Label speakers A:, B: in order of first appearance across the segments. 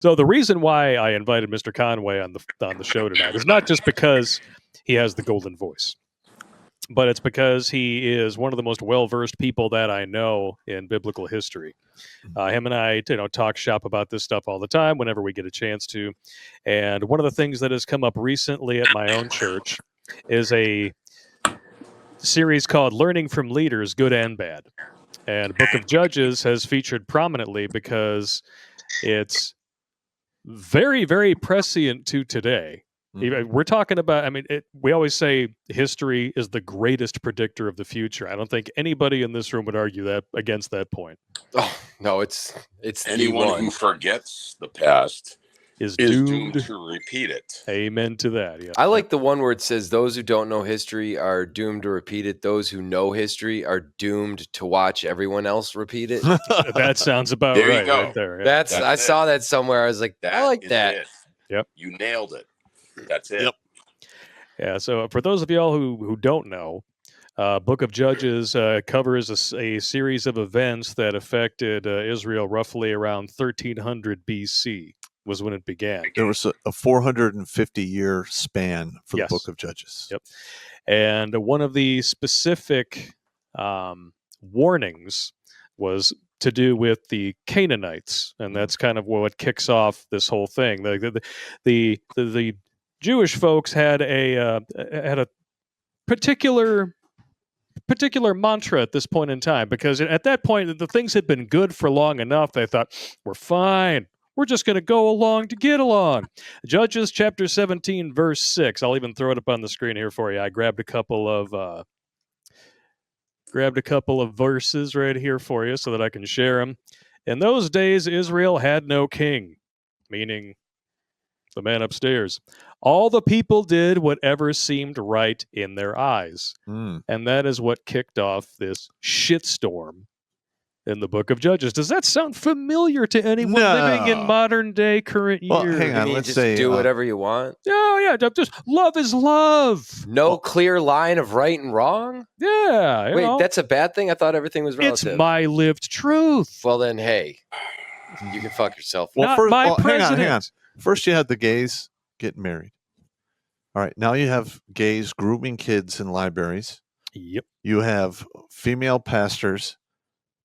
A: So the reason why I invited Mr. Conway on the show tonight is not just because he has the golden voice, but it's because he is one of the most well-versed people that I know in biblical history. Him and I, talk shop about this stuff all the time whenever we get a chance to. And one of the things that has come up recently at my own church is a series called Learning from Leaders, Good and Bad. And Book of Judges has featured prominently because it's very, very prescient to today. We're talking about, we always say history is the greatest predictor of the future. I don't think anybody in this room would argue that against that point.
B: Oh, no, it's
C: anyone who forgets the past
A: is
C: doomed to repeat it.
A: Amen to that. Yeah.
B: I like the one where it says those who don't know history are doomed to repeat it. Those who know history are doomed to watch everyone else repeat it.
A: That sounds about
C: there
A: right.
C: You go.
A: Right there. Yeah.
B: I saw that somewhere. I was like, I like that.
C: It.
A: Yep.
C: You nailed it. That's it.
D: Yep.
A: Yeah. So for those of y'all who don't know, Book of Judges covers a series of events that affected Israel roughly around 1300 BC was when it began.
D: There was a 450-year span for the Book of Judges.
A: Yep. And one of the specific warnings was to do with the Canaanites, and that's kind of what kicks off this whole thing. The Jewish folks had a particular mantra at this point in time, because at that point the things had been good for long enough. They thought, we're fine. We're just going to go along to get along. Judges chapter 17, verse 6. I'll even throw it up on the screen here for you. I grabbed a couple of verses right here for you so that I can share them. In those days, Israel had no king, meaning the man upstairs. All the people did whatever seemed right in their eyes. And that is what kicked off this shitstorm in the Book of Judges. Does that sound familiar to anyone living in modern day, current year?
D: Well, hang on. Let's say
B: do whatever you want.
A: Oh yeah, just love is love.
B: No clear line of right and wrong.
A: Yeah.
B: Wait, that's a bad thing? I thought everything was relative.
A: It's my lived truth.
B: Well, then, hey, you can fuck yourself.
A: Well,
D: hang on. First, you had the gays getting married. All right, now you have gays grooming kids in libraries.
A: Yep.
D: You have female pastors.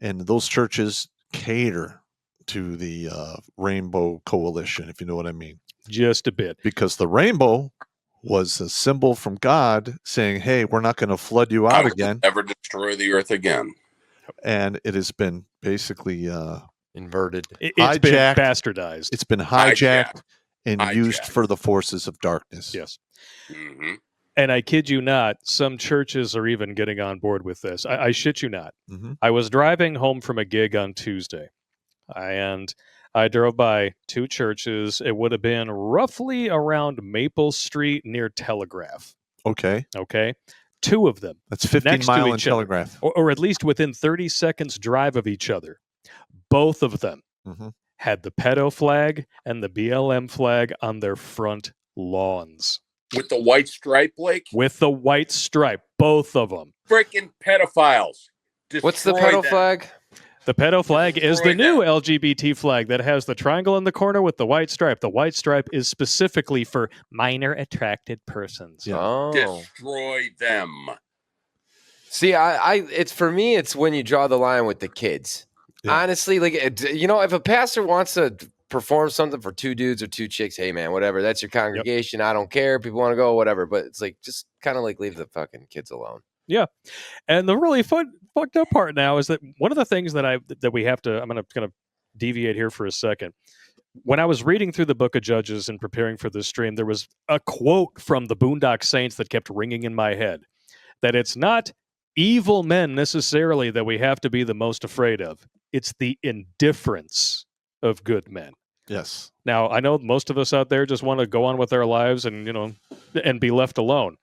D: And those churches cater to the Rainbow Coalition, if you know what I mean.
A: Just a bit.
D: Because the rainbow was a symbol from God saying, hey, we're not going to flood you out again.
C: Never destroy the earth again.
D: And it has been basically
B: inverted.
A: It's been bastardized.
D: It's been hijacked and used for the forces of darkness.
A: Yes.
C: Mm-hmm.
A: And I kid you not, some churches are even getting on board with this. I shit you not.
D: Mm-hmm.
A: I was driving home from a gig on Tuesday, and I drove by two churches. It would have been roughly around Maple Street near Telegraph.
D: Okay.
A: Two of them.
D: That's 15 mile in Telegraph.
A: Or at least within 30 seconds drive of each other. Both of them had the pedo flag and the BLM flag on their front lawns.
C: With the white stripe, Blake?
A: With the white stripe. Both of them.
C: Freaking pedophiles.
B: What's the pedo flag?
A: The pedo flag is the new LGBT flag that has the triangle in the corner with the white stripe. The white stripe is specifically for minor attracted persons.
D: Yeah.
B: Oh.
C: Destroy them.
B: See, it's for me, it's when you draw the line with the kids. Yeah. Honestly, if a pastor wants to perform something for two dudes or two chicks, hey man, whatever, that's your congregation. Yep. I don't care. People want to go, whatever. But it's like, just kind of leave the fucking kids alone.
A: Yeah. And the really fucked up part now is that one of the things that we have to, I'm going to kind of deviate here for a second. When I was reading through the Book of Judges and preparing for this stream, there was a quote from the Boondock Saints that kept ringing in my head, that it's not evil men necessarily that we have to be the most afraid of. It's the indifference of good men.
D: Yes.
A: Now, I know most of us out there just want to go on with our lives and, and be left alone.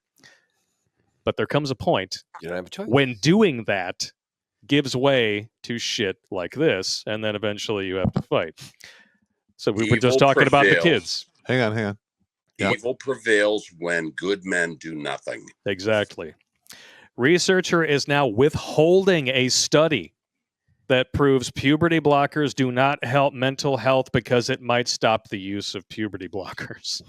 A: But there comes a point
B: you don't have a choice.
A: When doing that gives way to shit like this, and then eventually you have to fight. So we were just talking about the kids.
D: Hang on.
C: Evil prevails when good men do nothing.
A: Exactly. Researcher is now withholding a study that proves puberty blockers do not help mental health because it might stop the use of puberty blockers.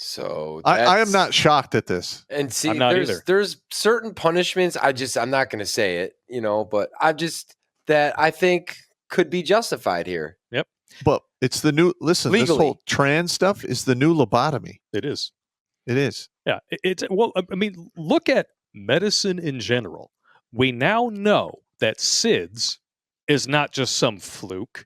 B: So
D: I am not shocked at this.
B: And see,
A: I'm not either.
B: there's certain punishments. I'm not going to say it, but that I think could be justified here.
A: Yep.
D: But it's the new, listen,
B: Legally.
D: this whole trans stuff is the new lobotomy.
A: It is.
D: It is.
A: Yeah. Well, I mean, look at medicine in general. We now know that SIDS is not just some fluke,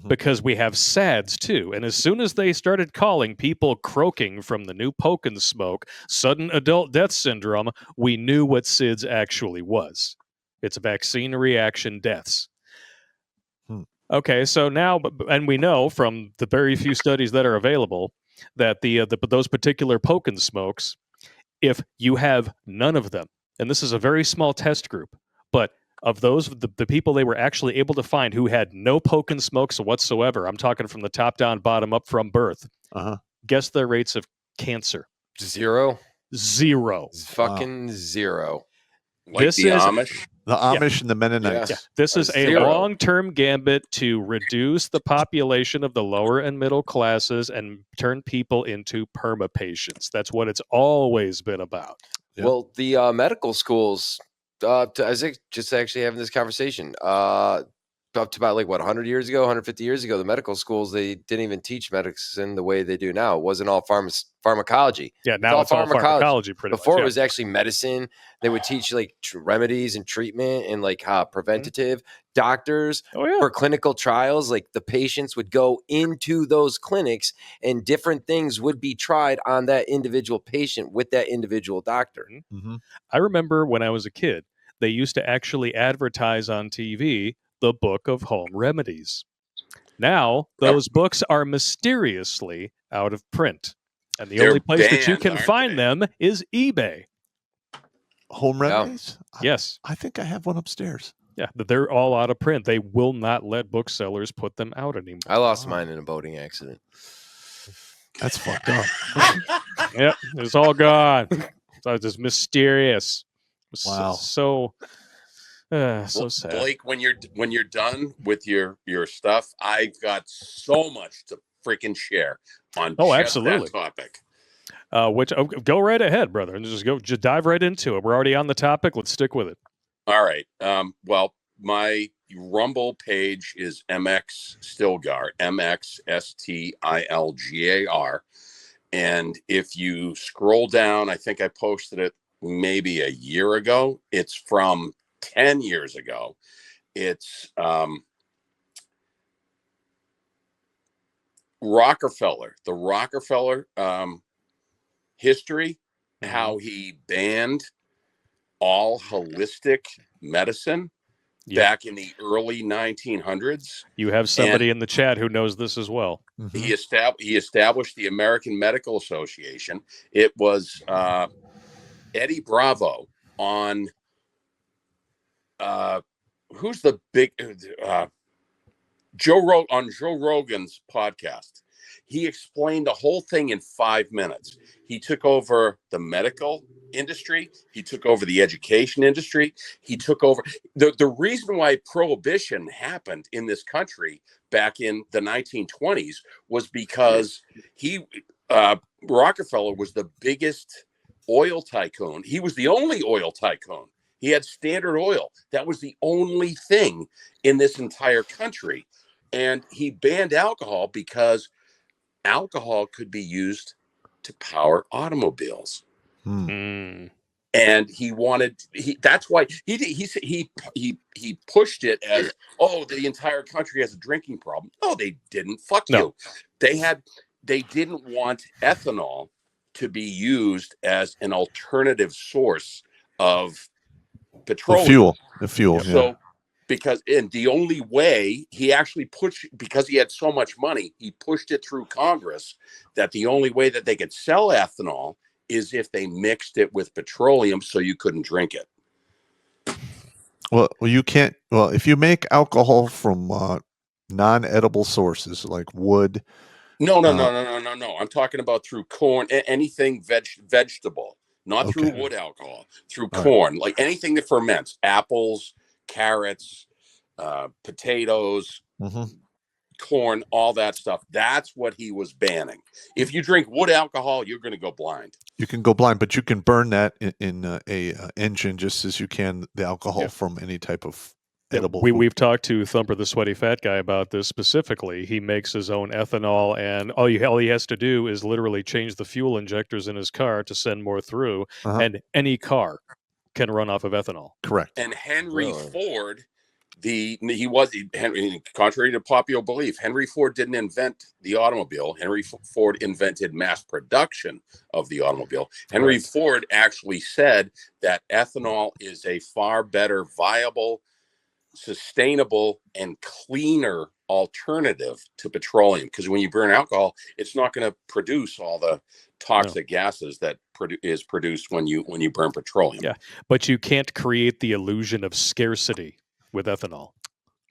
A: because we have SADS too. And as soon as they started calling people croaking from the new poke and smoke sudden adult death syndrome, we knew what SIDS actually was. It's vaccine reaction deaths. Okay, so now, and we know from the very few studies that are available that those particular poke and smokes, if you have none of them, and this is a very small test group, but of those, the people they were actually able to find who had no poke and smokes whatsoever, I'm talking from the top down, bottom up, from birth, guess their rates of cancer.
B: Zero.
A: Fucking
B: zero.
C: Like
A: this
C: the
A: is
C: Amish?
D: The Amish and the Mennonites.
A: Yeah, this is a long-term gambit to reduce the population of the lower and middle classes and turn people into perma patients. That's what it's always been about.
D: Yep.
B: Well, the medical schools, as just actually having this conversation, up to about 100 years ago, 150 years ago, the medical schools, they didn't even teach medicine the way they do now. It wasn't all pharmacology.
A: Yeah, now it's all pharmacology pretty much.
B: Before it was actually medicine. They would teach remedies and treatment and preventative doctors for clinical trials. The patients would go into those clinics and different things would be tried on that individual patient with that individual doctor.
A: I remember when I was a kid, they used to actually advertise on TV the Book of Home Remedies. Now, those books are mysteriously out of print. And the only place that you can find them is eBay.
D: Home remedies?
A: Yes.
D: I think I have one upstairs.
A: Yeah, but they're all out of print. They will not let booksellers put them out anymore.
B: I lost mine in a boating accident.
D: That's fucked up.
A: Yep, it's all gone. So it's just mysterious.
D: Wow.
A: So sad.
C: Blake, when you're done with your stuff, I've got so much to freaking share on
A: absolutely.
C: that topic.
A: Go right ahead, brother, and just dive right into it. We're already on the topic. Let's stick with it.
C: All right. Well, my Rumble page is MX Stilgar, MXSTILGAR. And if you scroll down, I think I posted it maybe a year ago. It's from 10 years ago. It's Rockefeller, the Rockefeller history, how he banned all holistic medicine back in the early 1900s.
A: You have somebody in the chat who knows this as well.
C: He established the American Medical Association. It was Eddie Bravo on who's the big Joe Rogan's podcast. He explained the whole thing in 5 minutes. He took over the medical industry. He took over the education industry. He took over the reason why prohibition happened in this country back in the 1920s was because Rockefeller was the biggest oil tycoon. He was the only oil tycoon. He had Standard Oil. That was the only thing in this entire country. And he banned alcohol because alcohol could be used to power automobiles. And that's why he pushed it as, the entire country has a drinking problem. No, they didn't. Fuck you. They didn't want ethanol to be used as an alternative source of petroleum.
D: The fuel.
C: So the only way he actually pushed, because he had so much money, he pushed it through Congress that the only way that they could sell ethanol is if they mixed it with petroleum, so you couldn't drink it.
D: Well, you can't. Well, if you make alcohol from non-edible sources like wood.
C: No. I'm talking about through corn, anything vegetable, not through wood alcohol, through corn, like anything that ferments, apples, carrots, potatoes,
D: Mm-hmm.
C: corn, all that stuff. That's what he was banning. If you drink wood alcohol, you're going to go blind.
D: You can go blind, but you can burn that in a engine just as you can the alcohol from any type of edible food.
A: We've talked to Thumper the Sweaty Fat Guy about this specifically. He makes his own ethanol, and all he has to do is literally change the fuel injectors in his car to send more through, and any car can run off of ethanol.
D: Correct.
C: And Henry Ford, contrary to popular belief, Henry Ford didn't invent the automobile. Henry Ford invented mass production of the automobile. Henry Ford actually said that ethanol is a far better, viable, sustainable, and cleaner alternative to petroleum, because when you burn alcohol, it's not going to produce all the toxic gases that is produced when you burn petroleum.
A: Yeah, but you can't create the illusion of scarcity with ethanol.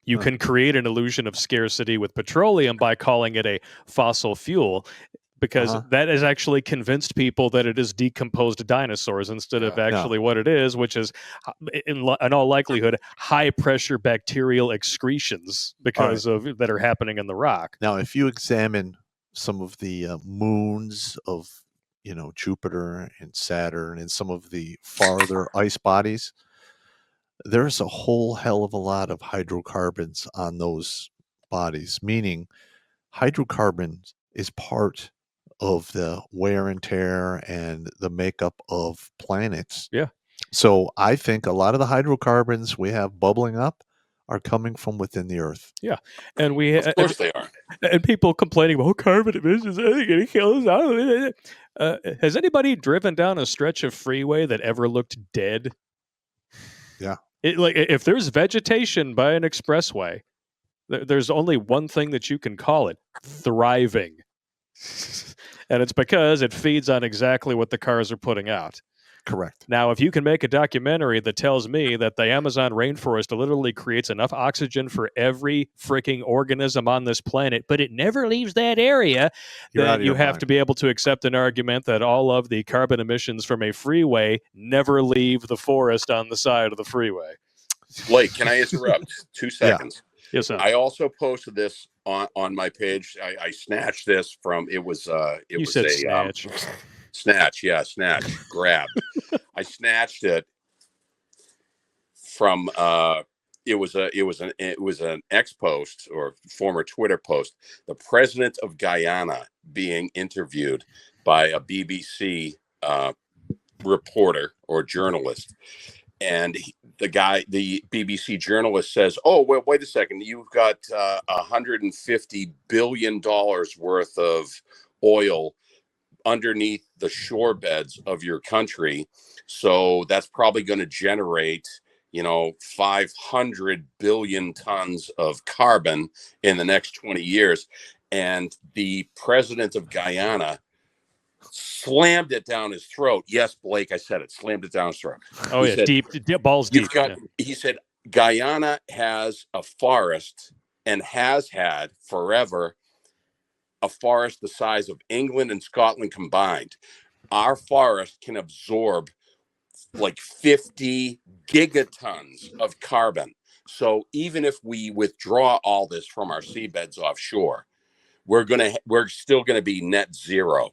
A: You can create an illusion of scarcity with petroleum by calling it a fossil fuel, because that has actually convinced people that it is decomposed dinosaurs instead of actually what it is, which is, in all likelihood, high-pressure bacterial excretions because of that are happening in the rock.
D: Now, if you examine some of the moons of, Jupiter and Saturn and some of the farther ice bodies, there's a whole hell of a lot of hydrocarbons on those bodies, meaning hydrocarbons is part of the wear and tear and the makeup of planets.
A: Yeah.
D: So I think a lot of the hydrocarbons we have bubbling up are coming from within the earth.
A: Yeah. And
C: of course they are.
A: And people complaining about carbon emissions, are they going to kill us? Has anybody driven down a stretch of freeway that ever looked dead?
D: Yeah.
A: If there's vegetation by an expressway, there's only one thing that you can call it: thriving. And it's because it feeds on exactly what the cars are putting out.
D: Correct.
A: Now, if you can make a documentary that tells me that the Amazon rainforest literally creates enough oxygen for every freaking organism on this planet, but it never leaves that area, then you have to be able to accept an argument that all of the carbon emissions from a freeway never leave the forest on the side of the freeway.
C: Blake, can I interrupt 2 seconds?
A: Yeah. Yes, sir.
C: I also posted this on my page. I snatched this from
A: snatch.
C: Snatch, grabbed. I snatched it from it was an X post or former Twitter post. The president of Guyana being interviewed by a BBC reporter or journalist. And the BBC journalist says, "Oh, well, wait a second. You've got $150 billion worth of oil underneath the shore beds of your country. So that's probably going to generate, 500 billion tons of carbon in the next 20 years. And the president of Guyana slammed it down his throat. Yes, Blake, I said it. Slammed it down his throat.
A: Oh, he said, deep balls deep.
C: He said, Guyana has a forest and has had forever a forest the size of England and Scotland combined. Our forest can absorb like 50 gigatons of carbon. So even if we withdraw all this from our seabeds offshore, we're still going to be net zero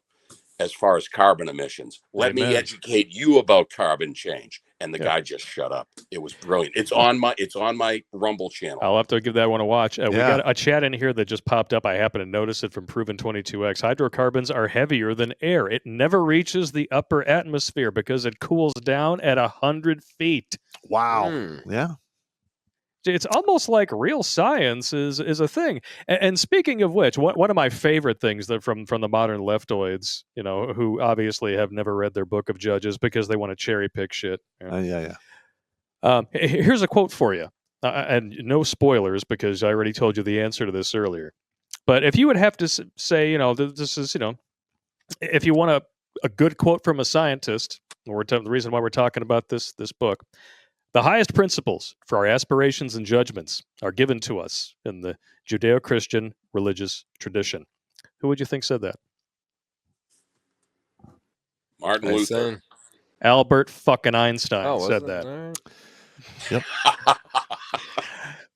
C: as far as carbon emissions. Let me educate you about carbon change." And the guy just shut up. It was brilliant. It's on my Rumble channel.
A: I'll have to give that one a watch. We got a chat in here that just popped up. I happened to notice it from Proven 22X. Hydrocarbons are heavier than air. It never reaches the upper atmosphere because it cools down at 100 feet.
D: Wow. Yeah.
A: It's almost like real science is a thing. And speaking of which, one of my favorite things that from the modern leftoids, who obviously have never read their book of Judges because they want to cherry pick shit. Here's a quote for you, and no spoilers because I already told you the answer to this earlier. But if you would have to say, this is, if you want a good quote from a scientist, the reason why we're talking about this book. The highest principles for our aspirations and judgments are given to us in the Judeo-Christian religious tradition. Who would you think said that?
C: Martin Luther.
A: Albert fucking Einstein said that.
D: Yep.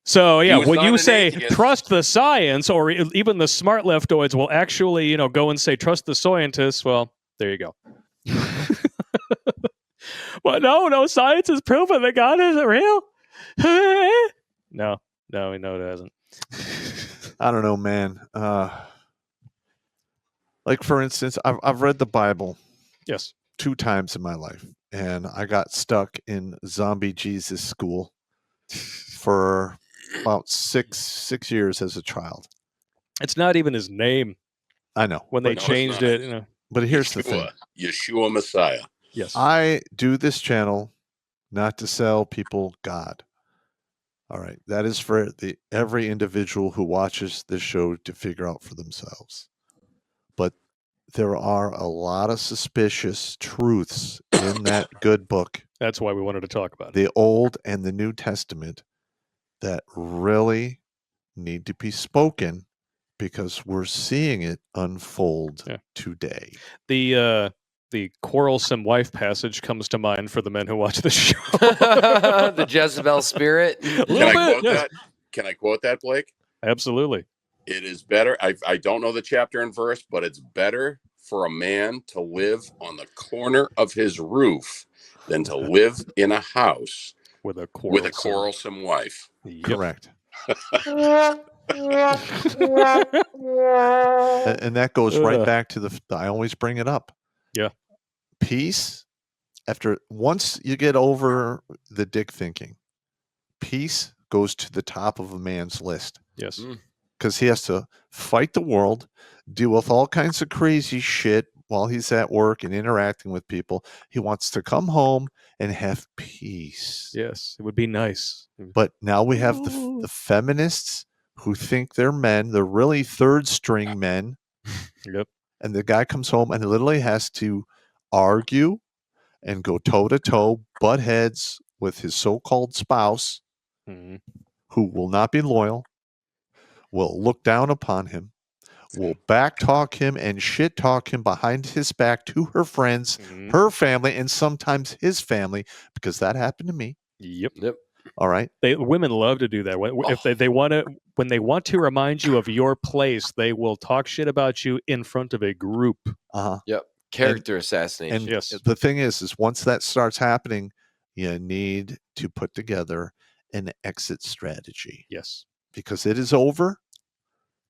A: So
C: He
A: yeah,
C: was
A: when
C: not
A: you
C: an
A: say
C: atheist.
A: trust the science, or even the smart leftoids will actually, go and say trust the scientists. Well, there you go. Well, no, science has proven that God isn't real. No, we know it hasn't.
D: I don't know, man. Like for instance, I've read the Bible
A: Yes.
D: 2 times in my life, and I got stuck in zombie Jesus school for about six years as a child.
A: It's not even his name
D: I know.
A: when they
C: No, it's
A: changed
C: not.
A: it.
D: But here's the thing.
C: Yeshua Messiah.
A: Yes.
D: I do this channel not to sell people God. All right. That is for every individual who watches this show to figure out for themselves. But there are a lot of suspicious truths in that good book,
A: That's why we wanted to talk about it.
D: the Old and the New Testament, that really need to be spoken because we're seeing it unfold today.
A: The quarrelsome wife passage comes to mind for the men who watch the show.
B: The Jezebel spirit.
C: Can I quote that, Blake?
A: Absolutely.
C: It is better. I don't know the chapter and verse, but it's better for a man to live on the corner of his roof than to live in a house
A: with a
C: quarrelsome wife.
A: Yep.
D: Correct. And that goes right back to I always bring it up.
A: Yeah.
D: Peace, once you get over the dick thinking, peace goes to the top of a man's list.
A: Yes.
D: Because he has to fight the world, deal with all kinds of crazy shit while he's at work and interacting with people. He wants to come home and have peace.
A: Yes, it would be nice.
D: But now we have the feminists who think they're men. They're really third string men.
A: Yep.
D: And the guy comes home and literally has to argue and go toe to toe, butt heads with his so-called spouse, who will not be loyal, will look down upon him, will backtalk him and shit talk him behind his back to her friends, her family, and sometimes his family, because that happened to me.
A: Yep.
D: All right.
A: Women love to do that. If they want to, when they want to remind you of your place, they will talk shit about you in front of a group.
B: Yep. Character assassination.
D: And
A: yes.
D: The thing is once that starts happening, you need to put together an exit strategy.
A: Yes.
D: Because it is over.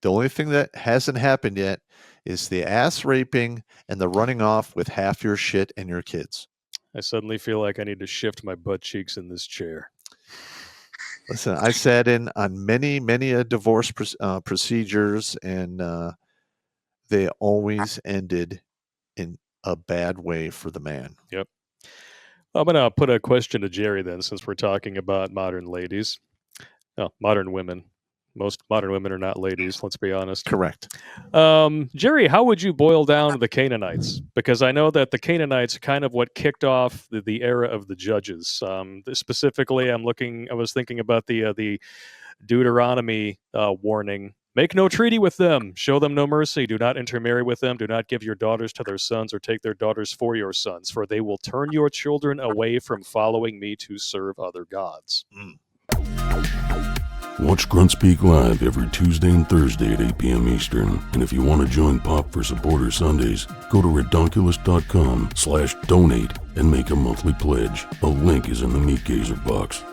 D: The only thing that hasn't happened yet is the ass raping and the running off with half your shit and your kids.
A: I suddenly feel like I need to shift my butt cheeks in this chair.
D: Listen, I sat in on many divorce procedures, and they always ended in a bad way for the man.
A: Yep. I'm going to put a question to Gerry then, since we're talking about modern ladies. Oh, modern women. Most modern women are not ladies, let's be honest.
D: Correct.
A: Gerry, how would you boil down the Canaanites? Because I know that the Canaanites are kind of what kicked off the era of the judges. Specifically, I was thinking about the Deuteronomy warning. Make no treaty with them. Show them no mercy. Do not intermarry with them. Do not give your daughters to their sons or take their daughters for your sons, for they will turn your children away from following me to serve other gods.
E: Watch Grunt Speak live every Tuesday and Thursday at 8 p.m. Eastern. And if you want to join Pop for Supporter Sundays, go to redonkulous.com/donate and make a monthly pledge. A link is in the Meat Gazer box.